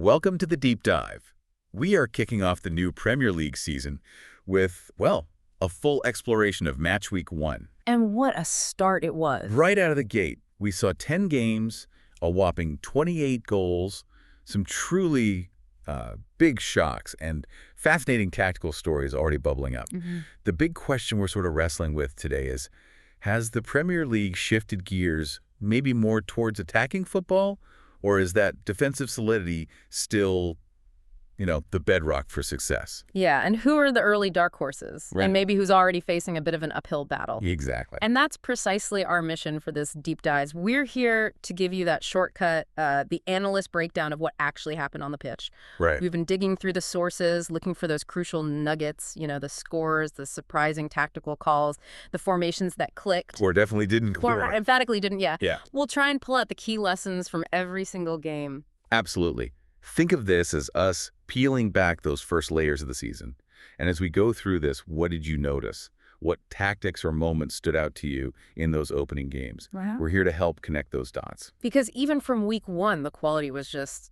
Welcome to the Deep Dive. We are kicking off the new Premier League season with, well, a full exploration of Matchweek 1. And what a start it was. Right out of the gate, we saw 10 games, a whopping 28 goals, some truly big shocks, and fascinating tactical stories already bubbling up. The big question we're sort of wrestling with today is, has the Premier League shifted gears maybe more towards attacking football, or is that defensive solidity still, the bedrock for success? Yeah, and who are the early dark horses? Right. And maybe who's already facing a bit of an uphill battle. Exactly. And that's precisely our mission for this deep dive. We're here to give you that shortcut, the analyst breakdown of what actually happened on the pitch. Right. We've been digging through the sources, looking for those crucial nuggets, the scores, the surprising tactical calls, the formations that clicked. Or definitely didn't. Or emphatically didn't, yeah. Yeah. We'll try and pull out the key lessons from every single game. Absolutely. Think of this as us peeling back those first layers of the season. And as we go through this, what did you notice? What tactics or moments stood out to you in those opening games? Wow. We're here to help connect those dots. Because even from week one, the quality was just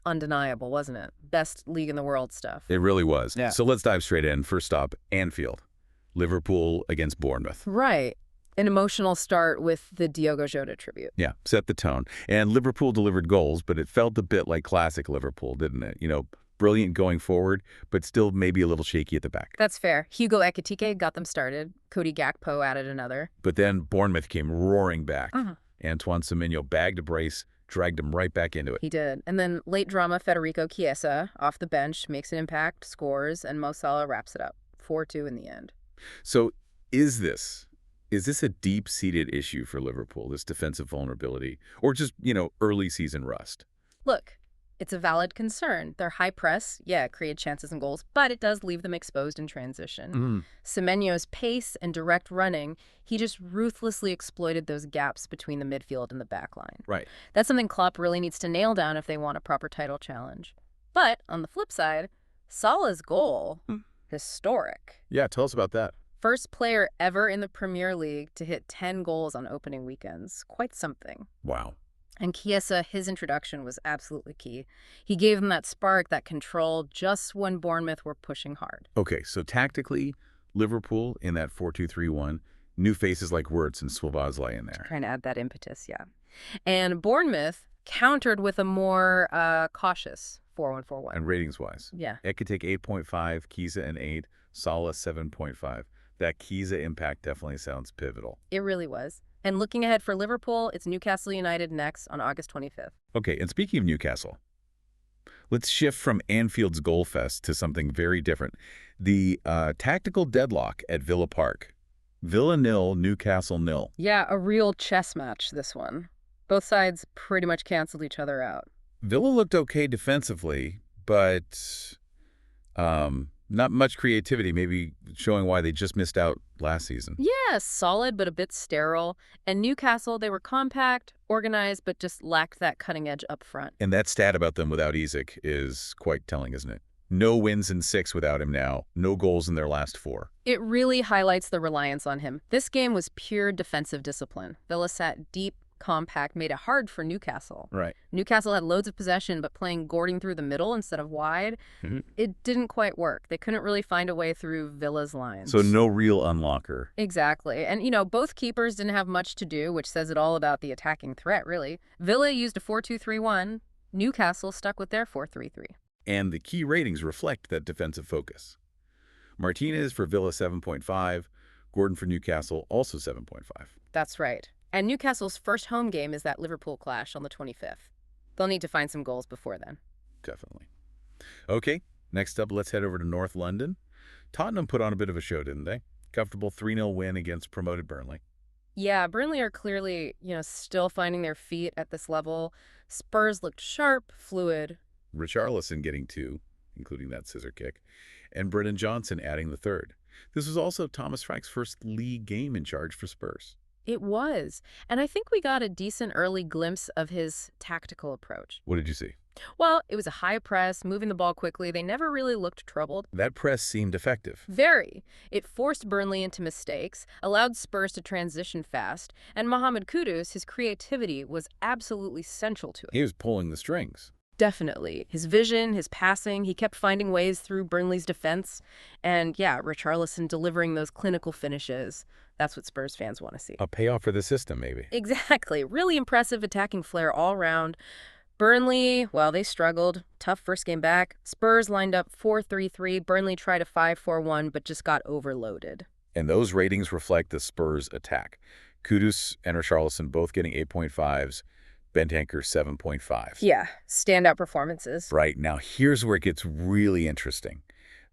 undeniable, wasn't it? Best league in the world stuff. It really was. Yeah. So let's dive straight in. First stop, Anfield. Liverpool against Bournemouth. Right. An emotional start with the Diogo Jota tribute. Yeah, set the tone. And Liverpool delivered goals, but it felt a bit like classic Liverpool, didn't it? Brilliant going forward, but still maybe a little shaky at the back. That's fair. Hugo Ekitike got them started. Cody Gakpo added another. But then Bournemouth came roaring back. Antoine Semenyo bagged a brace, dragged him right back into it. He did. And then late drama, Federico Chiesa, off the bench, makes an impact, scores, and Mo Salah wraps it up. 4-2 in the end. So is this a deep-seated issue for Liverpool, this defensive vulnerability, or just, early season rust? Look, it's a valid concern. Their high press, create chances and goals, but it does leave them exposed in transition. Semenyo's pace and direct running, he just ruthlessly exploited those gaps between the midfield and the back line. Right. That's something Klopp really needs to nail down if they want a proper title challenge. But on the flip side, Salah's goal, historic. Yeah, tell us about that. First player ever in the Premier League to hit 10 goals on opening weekends. Quite something. Wow. And Chiesa, his introduction was absolutely key. He gave them that spark, that control, just when Bournemouth were pushing hard. Okay, so tactically, Liverpool in that 4-2-3-1, new faces like Wirtz and Szoboszlai in there. Trying to add that impetus, yeah. And Bournemouth countered with a more cautious 4-1-4-1. And ratings-wise? Yeah. Ekitike 8.5, Chiesa an 8, Salah 7.5. That Chiesa impact definitely sounds pivotal. It really was. And looking ahead for Liverpool, it's Newcastle United next on August 25th. Okay, and speaking of Newcastle, let's shift from Anfield's goal fest to something very different. The tactical deadlock at Villa Park. Villa 0, Newcastle 0. Yeah, a real chess match, this one. Both sides pretty much canceled each other out. Villa looked okay defensively, but not much creativity, maybe showing why they just missed out last season. Yeah, solid but a bit sterile. And Newcastle, they were compact, organized, but just lacked that cutting edge up front. And that stat about them without Isak is quite telling, isn't it? No wins in 6 without him now. No goals in their last 4. It really highlights the reliance on him. This game was pure defensive discipline. Villa sat deep, compact, made it hard for Newcastle. Right. Newcastle had loads of possession, but playing Gordon through the middle instead of wide, it didn't quite work. They couldn't really find a way through Villa's lines. So no real unlocker. Exactly. And, both keepers didn't have much to do, which says it all about the attacking threat, really. Villa used a 4-2-3-1. Newcastle stuck with their 4-3-3. And the key ratings reflect that defensive focus. Martinez for Villa 7.5, Gordon for Newcastle also 7.5. That's right. And Newcastle's first home game is that Liverpool clash on the 25th. They'll need to find some goals before then. Definitely. Okay, next up, let's head over to North London. Tottenham put on a bit of a show, didn't they? Comfortable 3-0 win against promoted Burnley. Yeah, Burnley are clearly, still finding their feet at this level. Spurs looked sharp, fluid. Richarlison getting 2, including that scissor kick, and Brennan Johnson adding the 3rd. This was also Thomas Frank's first league game in charge for Spurs. It was. And I think we got a decent early glimpse of his tactical approach. What did you see? Well, it was a high press, moving the ball quickly. They never really looked troubled. That press seemed effective. Very. It forced Burnley into mistakes, allowed Spurs to transition fast, and Mohamed Kudus, his creativity was absolutely central to it. He was pulling the strings. Definitely. His vision, his passing, he kept finding ways through Burnley's defense. And yeah, Richarlison delivering those clinical finishes. That's what Spurs fans want to see. A payoff for the system, maybe. Exactly. Really impressive attacking flair all around. Burnley, well, they struggled. Tough first game back. Spurs lined up 4-3-3. Burnley tried a 5-4-1, but just got overloaded. And those ratings reflect the Spurs' attack. Kudus and Richarlison both getting 8.5s. Bentancur 7.5. Yeah, standout performances. Right. Now, here's where it gets really interesting.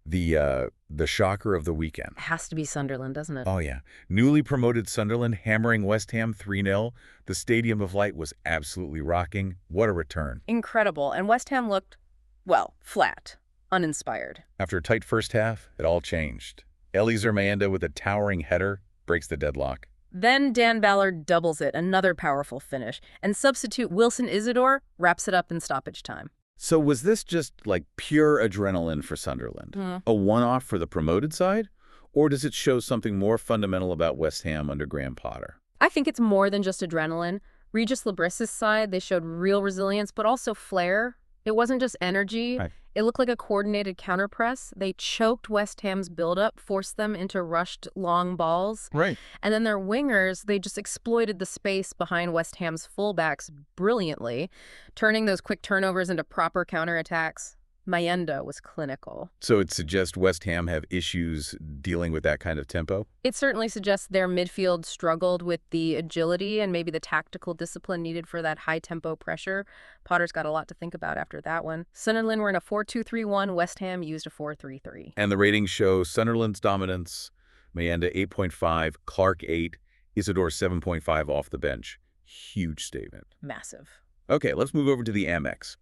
The shocker of the weekend. Has to be Sunderland, doesn't it? Oh, yeah. Newly promoted Sunderland hammering West Ham 3-0. The Stadium of Light was absolutely rocking. What a return. Incredible. And West Ham looked, well, flat, uninspired. After a tight first half, it all changed. Eliezer Mayenda with a towering header breaks the deadlock. Then Dan Ballard doubles it, another powerful finish. And substitute Wilson Isidore wraps it up in stoppage time. So was this just like pure adrenaline for Sunderland? A one-off for the promoted side? Or does it show something more fundamental about West Ham under Graham Potter? I think it's more than just adrenaline. Regis Labris's side, they showed real resilience, but also flair. It wasn't just energy. Right. It looked like a coordinated counterpress. They choked West Ham's buildup, forced them into rushed long balls. Right. And then their wingers, they just exploited the space behind West Ham's fullbacks brilliantly, turning those quick turnovers into proper counterattacks. Mayenda was clinical. So it suggests West Ham have issues dealing with that kind of tempo? It certainly suggests their midfield struggled with the agility and maybe the tactical discipline needed for that high-tempo pressure. Potter's got a lot to think about after that one. Sunderland were in a 4-2-3-1. West Ham used a 4-3-3. And the ratings show Sunderland's dominance. Mayenda 8.5, Clark 8, Isidore 7.5 off the bench. Huge statement. Massive. Okay, let's move over to the Amex.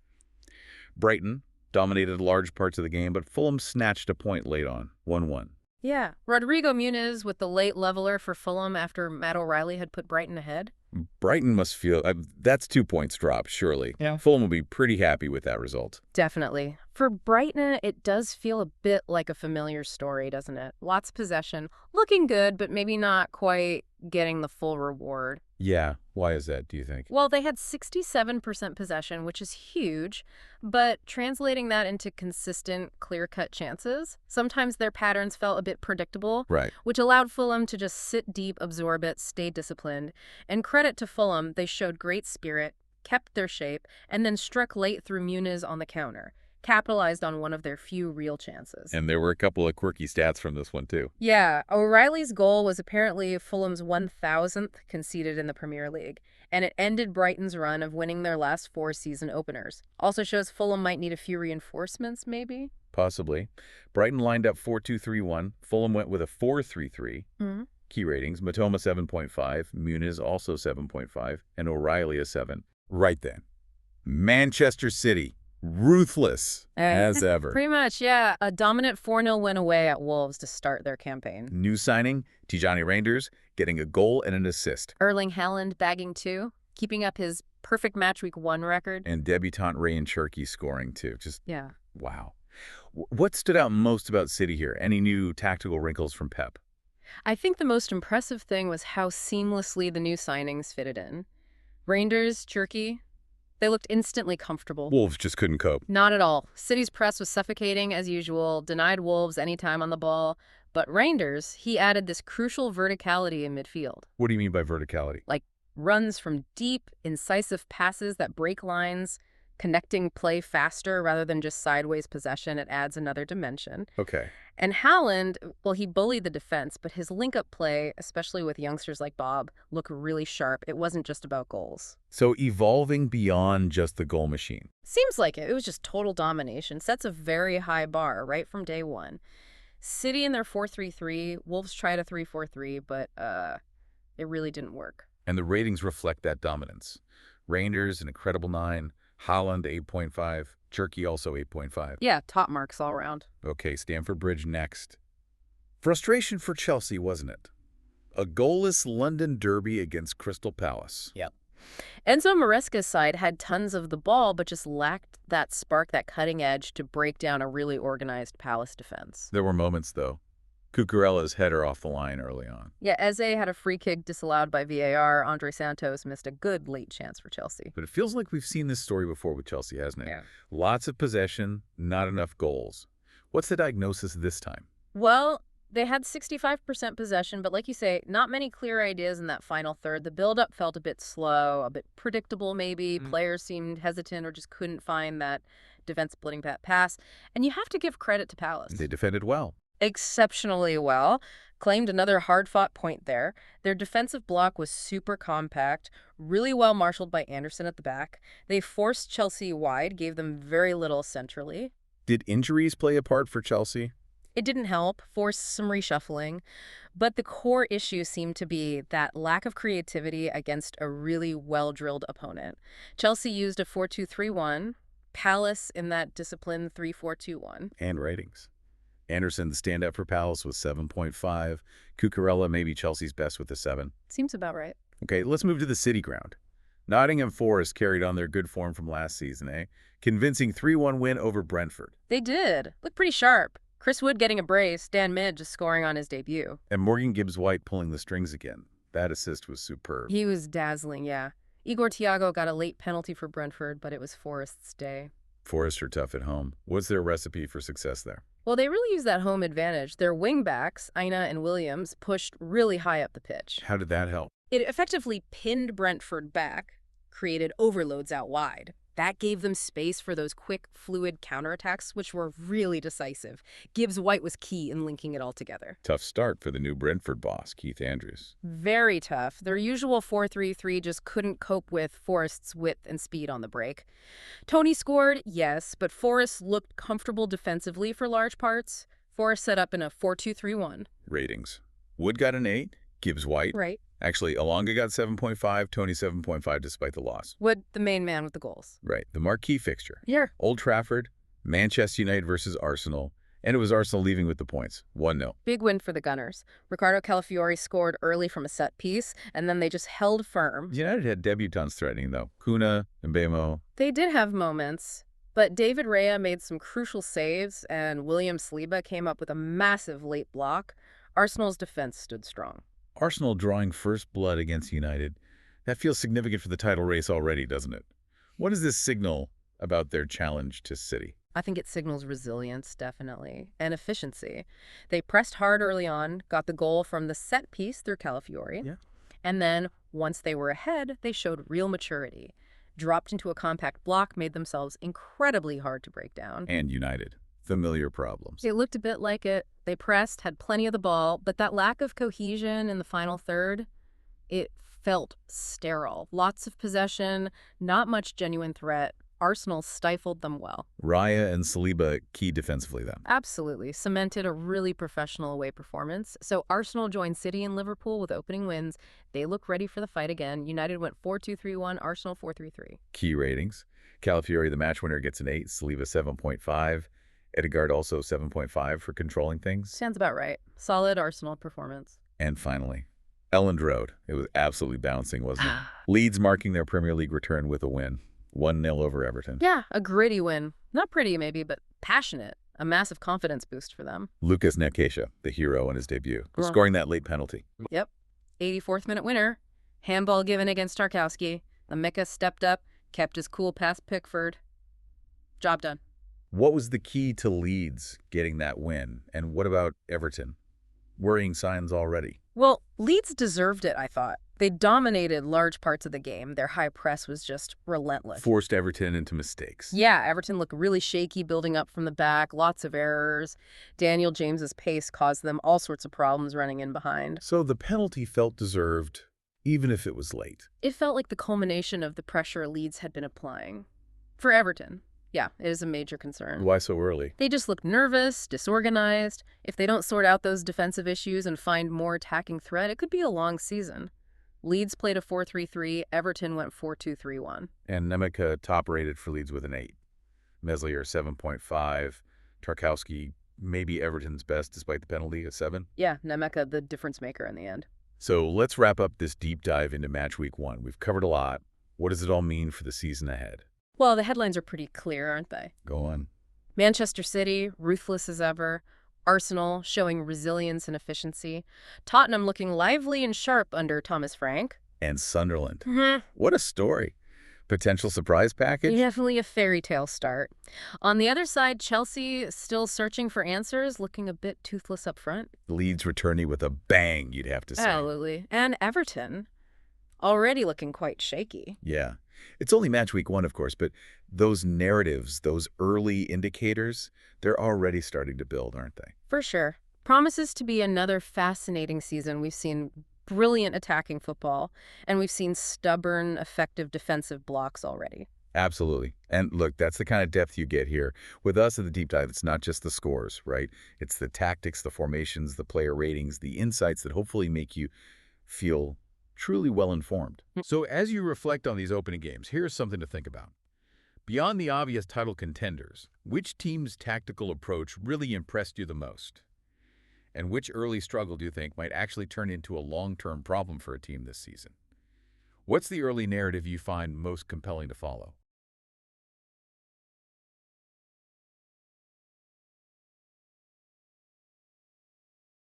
Brighton dominated large parts of the game, but Fulham snatched a point late on, 1-1. Yeah. Rodrigo Muniz with the late leveler for Fulham after Matt O'Reilly had put Brighton ahead. Brighton must feel that's 2 points dropped, surely. Yeah. Fulham will be pretty happy with that result. Definitely. For Brighton, it does feel a bit like a familiar story, doesn't it? Lots of possession, looking good, but maybe not quite getting the full reward. Yeah. Why is that, do you think? Well, they had 67% possession, which is huge, but translating that into consistent, clear-cut chances, sometimes their patterns felt a bit predictable, Right. which allowed Fulham to just sit deep, absorb it, stay disciplined. And credit to Fulham, they showed great spirit, kept their shape, and then struck late through Muniz on the counter, capitalized on one of their few real chances. And there were a couple of quirky stats from this one, too. Yeah, O'Reilly's goal was apparently Fulham's 1,000th conceded in the Premier League, and it ended Brighton's run of winning their last 4 season openers. Also shows Fulham might need a few reinforcements, maybe? Possibly. Brighton lined up 4-2-3-1. Fulham went with a 4-3-3. Key ratings, Matoma 7.5, Muniz also 7.5, and O'Reilly a 7. Right then. Manchester City. Ruthless as ever. Pretty much, yeah. A dominant 4-0 win away at Wolves to start their campaign. New signing, Tijani Reinders, getting a goal and an assist. Erling Haaland bagging 2, keeping up his perfect Matchweek 1 record. And debutant Ryan Cherky scoring too. Just, yeah. Wow. What stood out most about City here? Any new tactical wrinkles from Pep? I think the most impressive thing was how seamlessly the new signings fitted in. Reinders, Cherky, they looked instantly comfortable. Wolves just couldn't cope. Not at all. City's press was suffocating as usual, denied Wolves any time on the ball. But Reinders, he added this crucial verticality in midfield. What do you mean by verticality? Like runs from deep, incisive passes that break lines, connecting play faster rather than just sideways possession. It adds another dimension. Okay. And Haaland, well, he bullied the defense, but his link-up play, especially with youngsters like Bob, looked really sharp. It wasn't just about goals. So evolving beyond just the goal machine. Seems like it. It was just total domination. Sets a very high bar right from day one. City in their 4-3-3, Wolves tried a 3-4-3, but it really didn't work. And the ratings reflect that dominance. Reinders, an incredible 9. Haaland, 8.5. Cherky, also 8.5. Yeah, top marks all around. Okay, Stamford Bridge next. Frustration for Chelsea, wasn't it? A goalless London derby against Crystal Palace. Yep. Enzo Maresca's side had tons of the ball, but just lacked that spark, that cutting edge to break down a really organized Palace defense. There were moments, though. Cucurella's header off the line early on. Yeah, Eze had a free kick disallowed by VAR. Andre Santos missed a good late chance for Chelsea. But it feels like we've seen this story before with Chelsea, hasn't it? Yeah. Lots of possession, not enough goals. What's the diagnosis this time? Well, they had 65% possession, but like you say, not many clear ideas in that final third. The build-up felt a bit slow, a bit predictable maybe. Players seemed hesitant or just couldn't find that defense-splitting pass. And you have to give credit to Palace. They defended well. Exceptionally well. Claimed another hard-fought point there. Their defensive block was super compact, really well marshaled by Anderson at the back. They forced Chelsea wide, gave them very little centrally. Did injuries play a part for Chelsea? It didn't help, forced some reshuffling, but the core issue seemed to be that lack of creativity against a really well-drilled opponent. Chelsea used a 4-2-3-1, Palace in that disciplined 3-4-2-1. And ratings. Anderson, the standout for Palace, was 7.5. Cucurella, maybe Chelsea's best with a 7. Seems about right. Okay, let's move to the City ground. Nottingham Forest carried on their good form from last season, eh? Convincing 3-1 win over Brentford. They did. Looked pretty sharp. Chris Wood getting a brace, Dan Mid just scoring on his debut. And Morgan Gibbs-White pulling the strings again. That assist was superb. He was dazzling, yeah. Igor Thiago got a late penalty for Brentford, but it was Forest's day. Forest are tough at home. What's their recipe for success there? Well, they really used that home advantage. Their wing-backs, Aina and Williams, pushed really high up the pitch. How did that help? It effectively pinned Brentford back, created overloads out wide. That gave them space for those quick, fluid counterattacks, which were really decisive. Gibbs-White was key in linking it all together. Tough start for the new Brentford boss, Keith Andrews. Very tough. Their usual 4-3-3 just couldn't cope with Forest's width and speed on the break. Tony scored, yes, but Forest looked comfortable defensively for large parts. Forest set up in a 4-2-3-1. Ratings. Wood got an 8, Gibbs-White. Right. Actually, Alonga got 7.5, Tony 7.5 despite the loss. Wood, the main man with the goals. Right. The marquee fixture. Yeah. Old Trafford, Manchester United versus Arsenal, and it was Arsenal leaving with the points. 1-0. Big win for the Gunners. Ricardo Calafiori scored early from a set piece, and then they just held firm. United had debutants threatening, though. Kuna, Mbemo. They did have moments, but David Raya made some crucial saves, and William Saliba came up with a massive late block. Arsenal's defense stood strong. Arsenal drawing first blood against United. That feels significant for the title race already, doesn't it? What does this signal about their challenge to City? I think it signals resilience, definitely, and efficiency. They pressed hard early on, got the goal from the set piece through Calafiori. Yeah. And then, once they were ahead, they showed real maturity. Dropped into a compact block, made themselves incredibly hard to break down. And United. Familiar problems. It looked a bit like it. They pressed, had plenty of the ball, but that lack of cohesion in the final third, it felt sterile. Lots of possession, not much genuine threat. Arsenal stifled them well. Raya and Saliba key defensively then. Absolutely. Cemented a really professional away performance. So Arsenal joined City and Liverpool with opening wins. They look ready for the fight again. United went 4-2-3-1, Arsenal 4-3-3. Key ratings. Calafiori, the match winner, gets an 8. Saliba, 7.5. Edegard also 7.5 for controlling things. Sounds about right. Solid Arsenal performance. And finally, Elland Road. It was absolutely bouncing, wasn't it? Leeds marking their Premier League return with a win. 1-0 over Everton. Yeah, a gritty win. Not pretty maybe, but passionate. A massive confidence boost for them. Lucas Nekesha, the hero in his debut, scoring that late penalty. Yep. 84th minute winner. Handball given against Tarkowski. Lameka stepped up, kept his cool past Pickford. Job done. What was the key to Leeds getting that win? And what about Everton? Worrying signs already. Well, Leeds deserved it, I thought. They dominated large parts of the game. Their high press was just relentless. Forced Everton into mistakes. Yeah, Everton looked really shaky building up from the back, lots of errors. Daniel James's pace caused them all sorts of problems running in behind. So the penalty felt deserved, even if it was late. It felt like the culmination of the pressure Leeds had been applying. For Everton. Yeah, it is a major concern. Why so early? They just look nervous, disorganized. If they don't sort out those defensive issues and find more attacking threat, it could be a long season. Leeds played a 4-3-3. Everton went 4-2-3-1. And Nemeka top-rated for Leeds with an 8. Meslier 7.5. Tarkowski maybe Everton's best despite the penalty, a 7. Yeah, Nemeka the difference maker in the end. So let's wrap up this deep dive into Match Week 1. We've covered a lot. What does it all mean for the season ahead? Well, the headlines are pretty clear, aren't they? Go on. Manchester City, ruthless as ever. Arsenal showing resilience and efficiency. Tottenham looking lively and sharp under Thomas Frank. And Sunderland. Mhm. What a story. Potential surprise package? Definitely a fairy tale start. On the other side, Chelsea still searching for answers, looking a bit toothless up front. Leeds returning with a bang, you'd have to say. Absolutely. And Everton, already looking quite shaky. Yeah. It's only match week 1, of course, but those narratives, those early indicators, they're already starting to build, aren't they? For sure. Promises to be another fascinating season. We've seen brilliant attacking football, and we've seen stubborn, effective defensive blocks already. Absolutely. And look, that's the kind of depth you get here. With us at the Deep Dive, it's not just the scores, right? It's the tactics, the formations, the player ratings, the insights that hopefully make you feel truly well-informed. So as you reflect on these opening games, here's something to think about. Beyond the obvious title contenders, which team's tactical approach really impressed you the most? And which early struggle do you think might actually turn into a long-term problem for a team this season? What's the early narrative you find most compelling to follow?